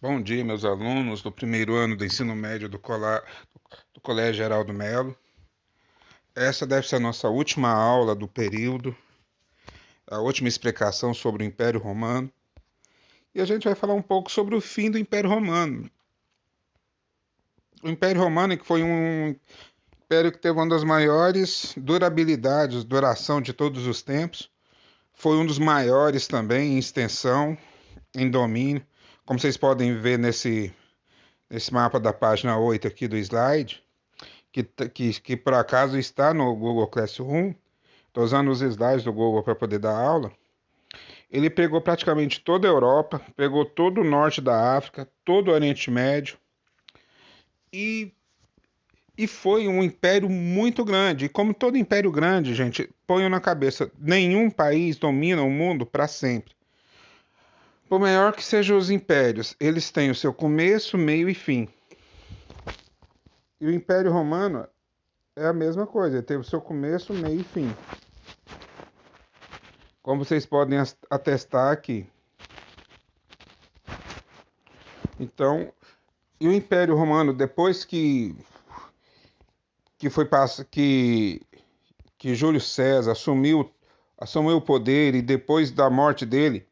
Bom dia, meus alunos do primeiro ano do ensino médio do Colégio Geraldo Melo. Essa deve ser a nossa última aula do período, a última explicação sobre o Império Romano. E a gente vai falar um pouco sobre o fim do Império Romano. O Império Romano que foi um império que teve uma das maiores duração de todos os tempos. Foi um dos maiores também em extensão, em domínio. Como vocês podem ver nesse mapa da página 8 aqui do slide. Que por acaso está no Google Classroom, estou usando os slides do Google para poder dar aula. Ele pegou praticamente toda a Europa, pegou todo o norte da África, todo o Oriente Médio e, e foi um império muito grande. E como todo império grande, gente, ponham na cabeça, nenhum país domina o mundo para sempre. Por maior que sejam os impérios, eles têm o seu começo, meio e fim. E o Império Romano é a mesma coisa, ele teve o seu começo, meio e fim. Como vocês podem atestar aqui. Então, e o Império Romano, depois que foi que Júlio César assumiu o poder e depois da morte dele,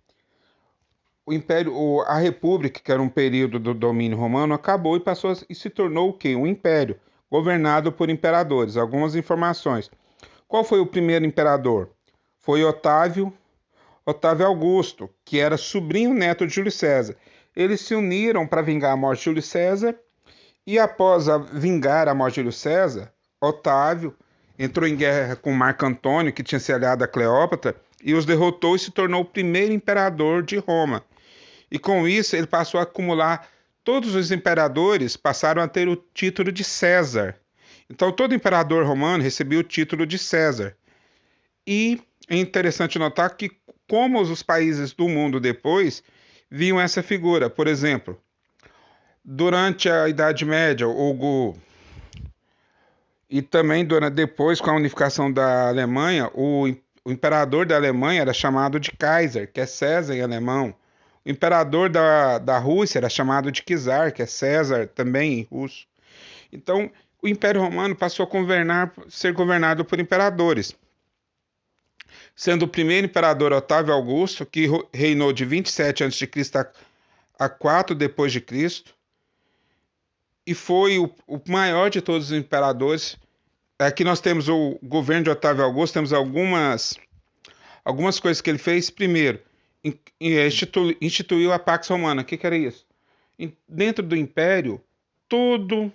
a República, que era um período do domínio romano, acabou e passou e se tornou o quê? Um império, governado por imperadores. Algumas informações. Qual foi o primeiro imperador? Foi Otávio Augusto, que era sobrinho neto de Júlio César. Eles se uniram para vingar a morte de Júlio César e após vingar a morte de Júlio César, Otávio entrou em guerra com Marco Antônio, que tinha se aliado a Cleópatra, e os derrotou e se tornou o primeiro imperador de Roma. E com isso ele passou a acumular, todos os imperadores passaram a ter o título de César. Então todo imperador romano recebia o título de César. E é interessante notar que como os países do mundo depois viam essa figura. Por exemplo, durante a Idade Média, e também depois com a unificação da Alemanha, o imperador da Alemanha era chamado de Kaiser, que é César em alemão. O imperador da Rússia era chamado de Czar, que é César também em russo. Então, o Império Romano passou a ser governado por imperadores, sendo o primeiro imperador Otávio Augusto, que reinou de 27 a.C. a 4 depois de Cristo, e foi o maior de todos os imperadores. Aqui nós temos o governo de Otávio Augusto, temos algumas coisas que ele fez. Primeiro, instituiu a Pax Romana. O que era isso? Dentro do Império, todo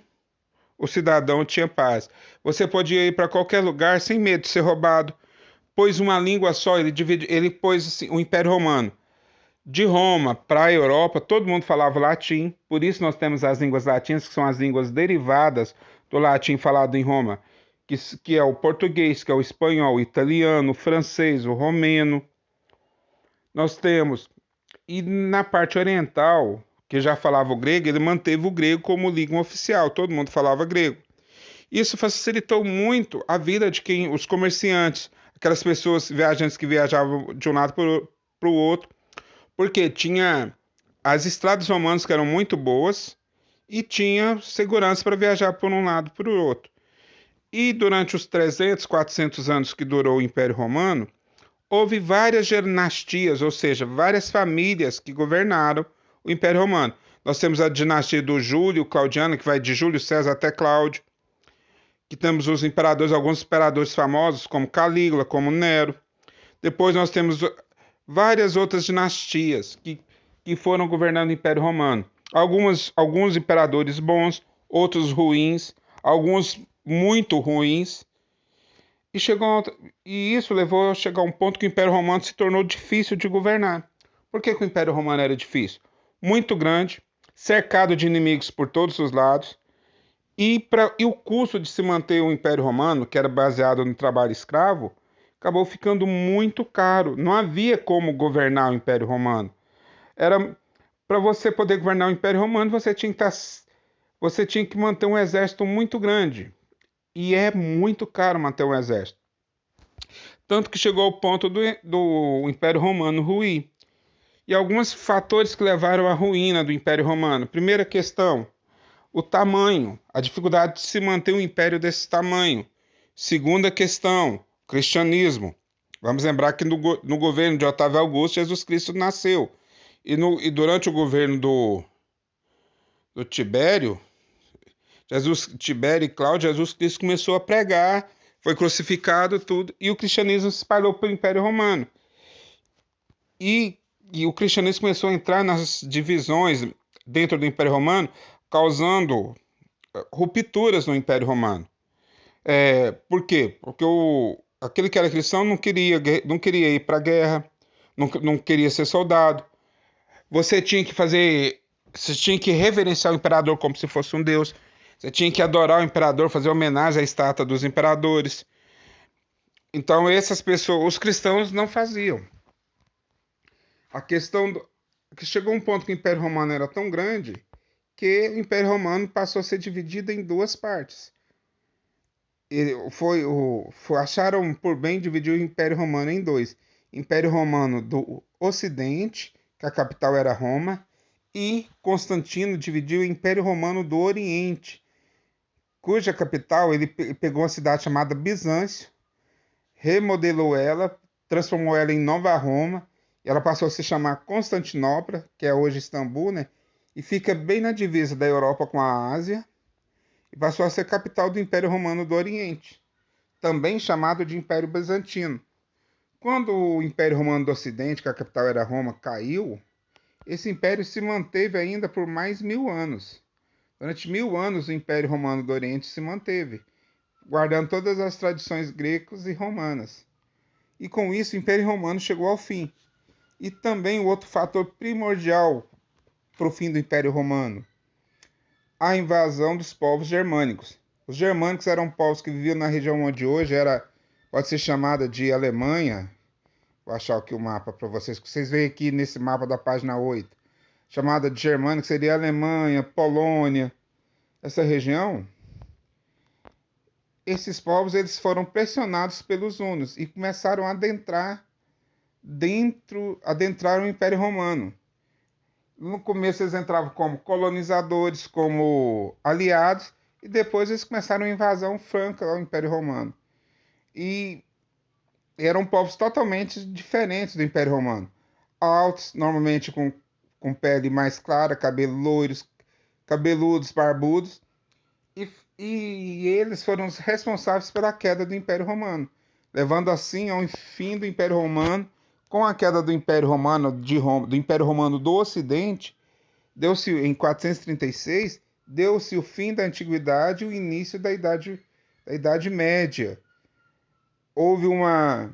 o cidadão tinha paz. Você podia ir para qualquer lugar sem medo de ser roubado. Pôs uma língua só, ele pôs assim, o Império Romano. De Roma para a Europa, todo mundo falava latim, por isso nós temos as línguas latinas, que são as línguas derivadas do latim falado em Roma, que é o português, que é o espanhol, o italiano, o francês, o romeno. Nós temos, e na parte oriental, que já falava o grego, ele manteve o grego como língua oficial, todo mundo falava grego. Isso facilitou muito a vida de os comerciantes, aquelas pessoas, viajantes que viajavam de um lado para o outro, porque tinha as estradas romanas que eram muito boas e tinha segurança para viajar por um lado e por outro. E durante os 300, 400 anos que durou o Império Romano, houve várias dinastias, ou seja, várias famílias que governaram o Império Romano. Nós temos a dinastia do Júlio Claudiano, que vai de Júlio César até Cláudio, que temos os imperadores, alguns imperadores famosos, como Calígula, como Nero. Depois nós temos várias outras dinastias que foram governando o Império Romano. Alguns imperadores bons, outros ruins, alguns muito ruins. E isso levou a chegar a um ponto que o Império Romano se tornou difícil de governar. Por que o Império Romano era difícil? Muito grande, cercado de inimigos por todos os lados, e o custo de se manter o Império Romano, que era baseado no trabalho escravo, acabou ficando muito caro. Não havia como governar o Império Romano. Era para você poder governar o Império Romano, você tinha que manter um exército muito grande. E é muito caro manter um exército. Tanto que chegou ao ponto do Império Romano ruir. E alguns fatores que levaram à ruína do Império Romano. Primeira questão, o tamanho, a dificuldade de se manter um império desse tamanho. Segunda questão, o cristianismo. Vamos lembrar que no governo de Otávio Augusto, Jesus Cristo nasceu. E durante o governo do Tibério, Tibério e Cláudio, Jesus Cristo começou a pregar, foi crucificado, tudo, e o cristianismo se espalhou pelo Império Romano. E, e o cristianismo começou a entrar nas divisões dentro do Império Romano, causando rupturas no Império Romano. Por quê? Porque aquele que era cristão não queria ir para a guerra, não queria ser soldado. Você tinha que reverenciar o imperador como se fosse um deus. Você tinha que adorar o imperador, fazer homenagem à estátua dos imperadores. Então essas pessoas, os cristãos não faziam. A questão que chegou um ponto que o Império Romano era tão grande que o Império Romano passou a ser dividido em duas partes. Acharam por bem dividir o Império Romano em dois. Império Romano do Ocidente, que a capital era Roma, e Constantino dividiu o Império Romano do Oriente, cuja capital ele pegou uma cidade chamada Bizâncio, remodelou ela, transformou ela em Nova Roma, e ela passou a se chamar Constantinopla, que é hoje Istambul, né? E fica bem na divisa da Europa com a Ásia, e passou a ser capital do Império Romano do Oriente, também chamado de Império Bizantino. Quando o Império Romano do Ocidente, que a capital era Roma, caiu, esse império se manteve ainda por mais 1000 anos. Durante 1000 anos, o Império Romano do Oriente se manteve, guardando todas as tradições grecas e romanas. E com isso, o Império Romano chegou ao fim. E também o outro fator primordial para o fim do Império Romano, a invasão dos povos germânicos. Os germânicos eram povos que viviam na região onde hoje pode ser chamada de Alemanha. Vou achar aqui o mapa para vocês, que vocês veem aqui nesse mapa da página 8. Chamada de germânico seria Alemanha, Polônia, essa região. Esses povos eles foram pressionados pelos hunos e começaram a adentrar o Império Romano. No começo eles entravam como colonizadores, como aliados, e depois eles começaram a invasão franca ao Império Romano. E eram povos totalmente diferentes do Império Romano. Altos, normalmente com pele mais clara, cabelos loiros, cabeludos, barbudos, e eles foram os responsáveis pela queda do Império Romano, levando assim ao fim do Império Romano. Com a queda do Império Romano do Império Romano do Ocidente, deu-se em 436, deu-se o fim da Antiguidade e o início da Idade Média. Houve uma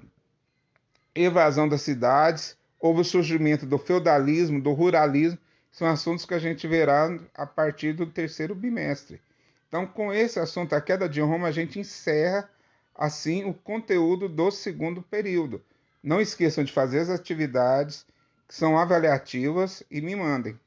evasão das cidades, houve o surgimento do feudalismo, do ruralismo, são assuntos que a gente verá a partir do terceiro bimestre. Então, com esse assunto, a queda de Roma, a gente encerra, assim, o conteúdo do segundo período. Não esqueçam de fazer as atividades que são avaliativas e me mandem.